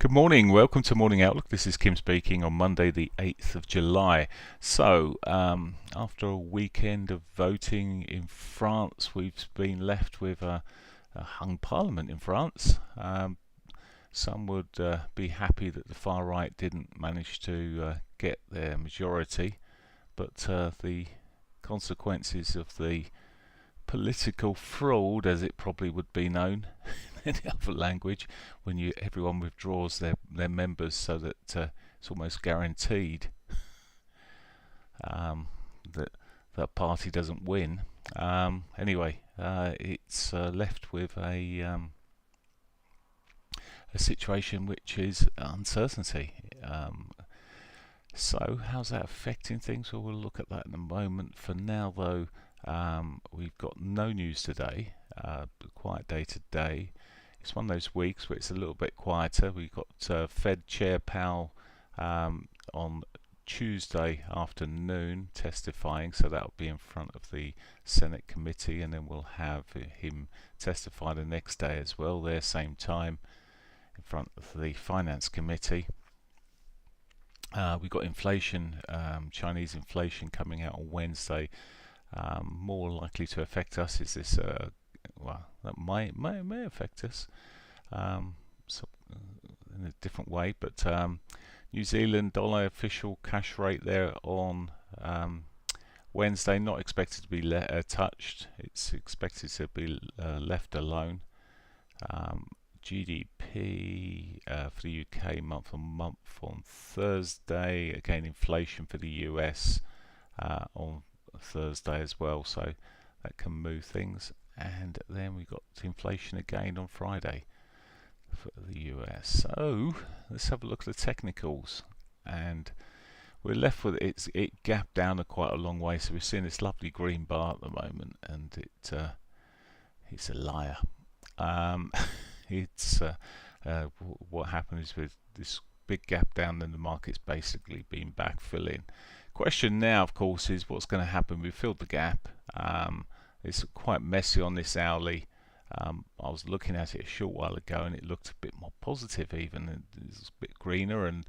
Good morning, welcome to Morning Outlook. This is Kim speaking on Monday the 8th of July. So, after a weekend of voting in France, we've been left with a hung parliament in France. Some would be happy that the far right didn't manage to get their majority, but the consequences of the political fraud, as it probably would be known in any other language, when everyone withdraws their members, so that it's almost guaranteed that that party doesn't win. Anyway, it's left with a situation which is uncertainty. So how's that affecting things? Well, we'll look at that in a moment. For now, though, we've got no news today. Quiet day today. It's one of those weeks where it's a little bit quieter. We've got Fed Chair Powell on Tuesday afternoon testifying, so that'll be in front of the Senate committee, and then we'll have him testify the next day as well, there same time, in front of the Finance Committee. We've got inflation, Chinese inflation coming out on Wednesday. More likely to affect us is this, well, that may affect us in a different way, but New Zealand dollar official cash rate there on Wednesday, not expected to be touched. It's expected to be left alone. GDP for the UK month on month on Thursday. Again, inflation for the US on Thursday as well, so that can move things. And then we got inflation again on Friday for the US. So let's have a look at the technicals, and we're left with it gapped down quite a long way. So we're seeing this lovely green bar at the moment, and it's a liar. It's what happens with this big gap down, and the market's basically been backfilling. Question now, of course, is what's going to happen. We've filled the gap. It's quite messy on this hourly. I was looking at it a short while ago, and it looked a bit more positive even. It's a bit greener, and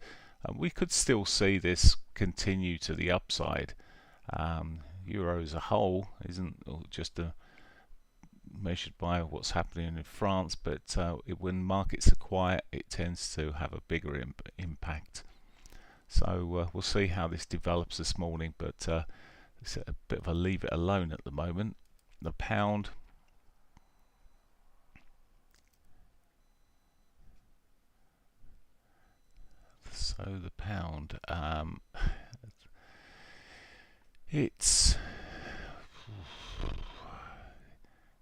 we could still see this continue to the upside. Euro as a whole isn't just measured by what's happening in France, but when markets are quiet, it tends to have a bigger impact. So we'll see how this develops this morning, but it's a bit of a leave it alone at the moment. The pound, so the pound, it's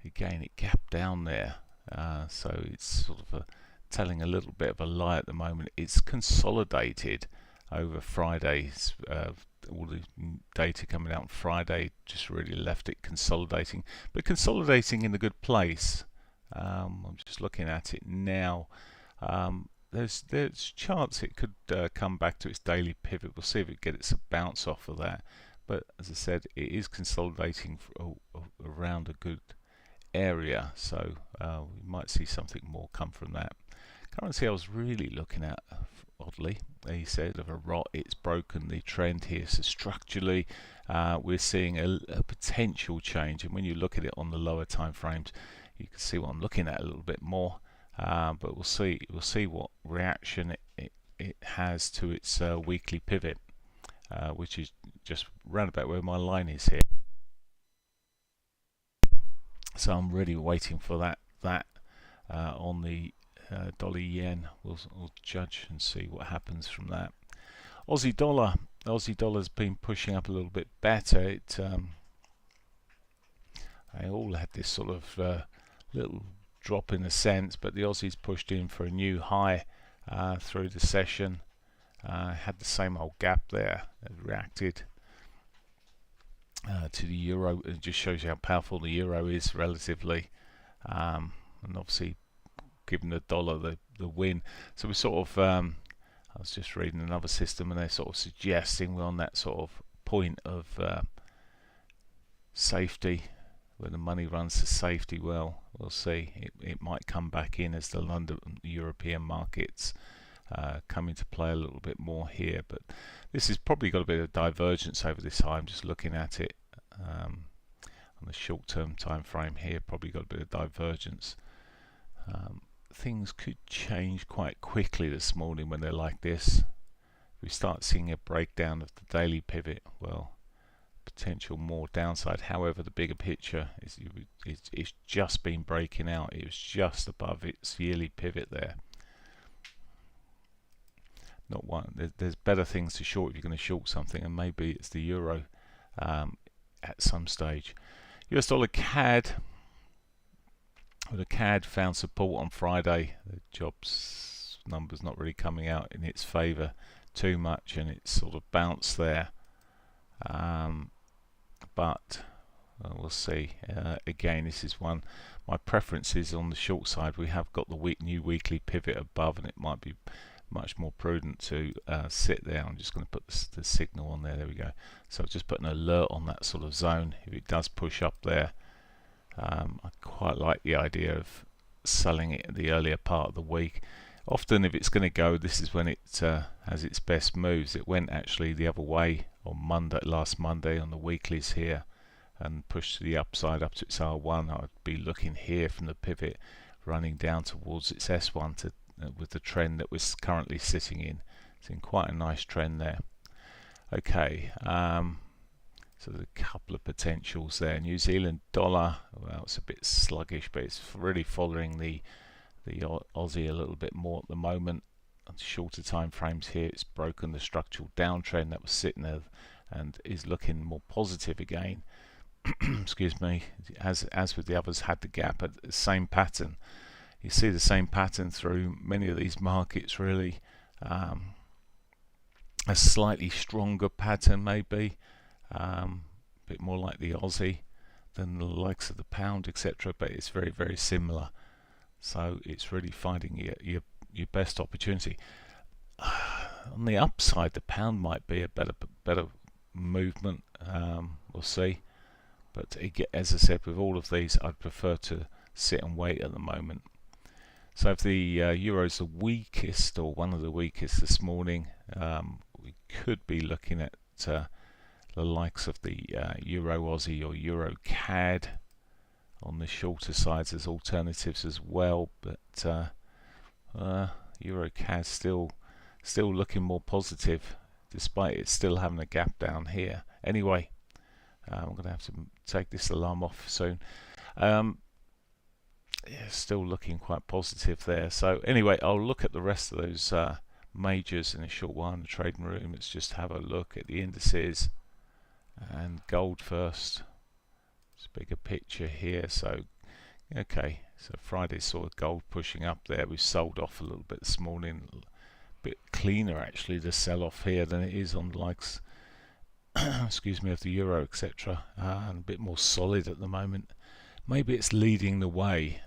again, it gapped down there, so it's sort of telling a little bit of a lie at the moment. It's consolidated over Friday's, all the data coming out on Friday just really left it consolidating, but consolidating in a good place. I'm just looking at it now. There's chance it could come back to its daily pivot. We'll see if it gets a bounce off of that, but as I said, it is consolidating around a good area, so we might see something more come from that. Currency I was really looking at, oddly, he said of a rot, it's broken the trend here. So structurally, we're seeing a potential change, and when you look at it on the lower time frames, you can see what I'm looking at a little bit more. But we'll see what reaction it has to its weekly pivot, which is just round about where my line is here. So I'm really waiting for that on the dollar yen. We'll judge and see what happens from that. Aussie dollar's been pushing up a little bit better. They all had this sort of little drop in a sense, but the Aussies pushed in for a new high through the session. Had the same old gap there. It reacted to the euro. It just shows you how powerful the euro is relatively, and obviously giving the dollar the win. So we sort of, I was just reading another system, and they're sort of suggesting we're on that sort of point of safety, where the money runs to safety. Well, we'll see. It might come back in as the London European markets come into play a little bit more here, but this has probably got a bit of divergence over this high. I'm just looking at it on the short-term time frame here, probably got a bit of divergence. Things could change quite quickly this morning when they're like this. We start seeing a breakdown of the daily pivot, well, potential more downside. However, the bigger picture is it's just been breaking out. It was just above its yearly pivot there. Not one. There's better things to short if you're going to short something, and maybe it's the euro at some stage. US dollar CAD. The CAD found support on Friday. The jobs numbers not really coming out in its favour too much, and it sort of bounced there. But we'll see. Again, this is one. My preference is on the short side. We have got the new weekly pivot above, and it might be much more prudent to sit there. I'm just going to put the signal on there. There we go. So I've just put an alert on that sort of zone. If it does push up there, I quite like the idea of selling it in the earlier part of the week. Often if it's going to go, this is when it has its best moves. It went actually the other way on last Monday on the weeklies here, and pushed to the upside up to its R1. I'd be looking here from the pivot running down towards its S1 to with the trend that we're currently sitting in. It's in quite a nice trend there. Okay, so there's a couple of potentials there. New Zealand dollar, well, it's a bit sluggish, but it's really following the Aussie a little bit more at the moment. On shorter time frames here, it's broken the structural downtrend that was sitting there and is looking more positive again. Excuse me. As with the others, had the gap at the same pattern. You see the same pattern through many of these markets, really. A slightly stronger pattern, maybe. A bit more like the Aussie than the likes of the pound, etc. But it's very, very similar. So it's really finding your best opportunity. On the upside, the pound might be a better movement. We'll see. But as I said, with all of these, I'd prefer to sit and wait at the moment. So if the euro's the weakest, or one of the weakest this morning, we could be looking at the likes of the euro Aussie or euro CAD on the shorter sides as alternatives as well. But euro CAD still looking more positive, despite it still having a gap down here. Anyway, I'm going to have to take this alarm off soon. Yeah, still looking quite positive there. So anyway, I'll look at the rest of those majors in a short while in the trading room. Let's just have a look at the indices and gold first. It's a bigger picture here. So okay, so Friday saw gold pushing up there. We've sold off a little bit this morning. A bit cleaner actually the sell off here than it is on the likes excuse me, of the euro, etc. And a bit more solid at the moment. Maybe it's leading the way.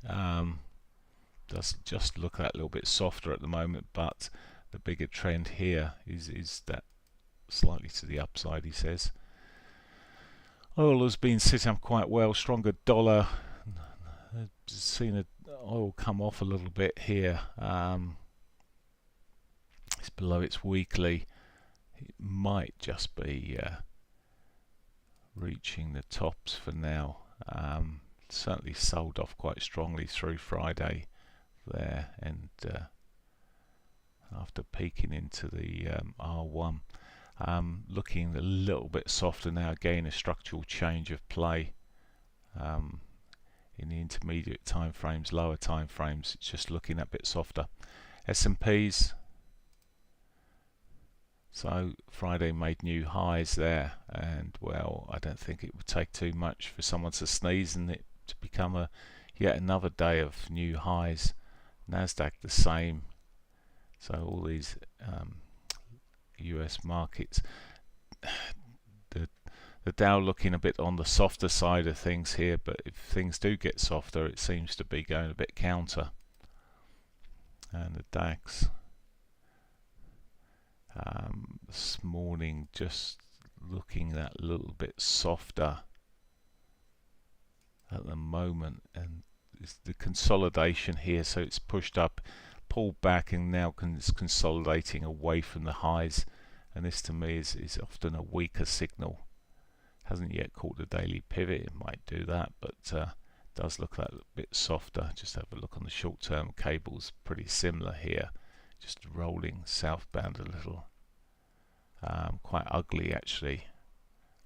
Does just look a little bit softer at the moment, but the bigger trend here is that slightly to the upside, he says. Oil has been sitting up quite well. Stronger dollar. I've seen oil come off a little bit here. It's below its weekly. It might just be reaching the tops for now. Certainly sold off quite strongly through Friday there, and after peaking into the R1, looking a little bit softer now. Again, a structural change of play in the intermediate time frames, lower time frames. It's just looking a bit softer. S&Ps. So Friday made new highs there, and well, I don't think it would take too much for someone to sneeze and it to become yet another day of new highs. Nasdaq the same. So all these US markets, the Dow looking a bit on the softer side of things here, but if things do get softer, it seems to be going a bit counter. And the DAX this morning just looking that little bit softer at the moment, and it's the consolidation here, so it's pushed up pulled back and now is consolidating away from the highs, and this to me is often a weaker signal. Hasn't yet caught the daily pivot. It might do that, but does look a bit softer. Just have a look on the short-term cables, pretty similar here, just rolling southbound a little. Quite ugly actually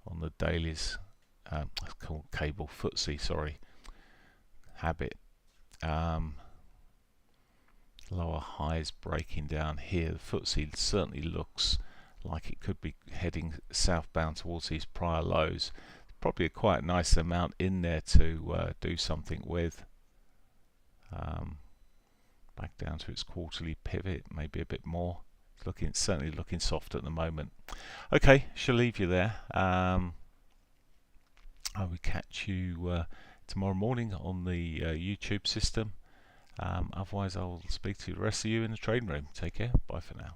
on the dailies. It's called cable FTSE, sorry, habit. Lower highs breaking down here. The FTSE certainly looks like it could be heading southbound towards these prior lows. Probably a quite nice amount in there to do something with. Back down to its quarterly pivot, maybe a bit more. It's certainly looking soft at the moment. Okay, shall leave you there. I will catch you tomorrow morning on the YouTube system. Otherwise, I'll speak to the rest of you in the trading room. Take care. Bye for now.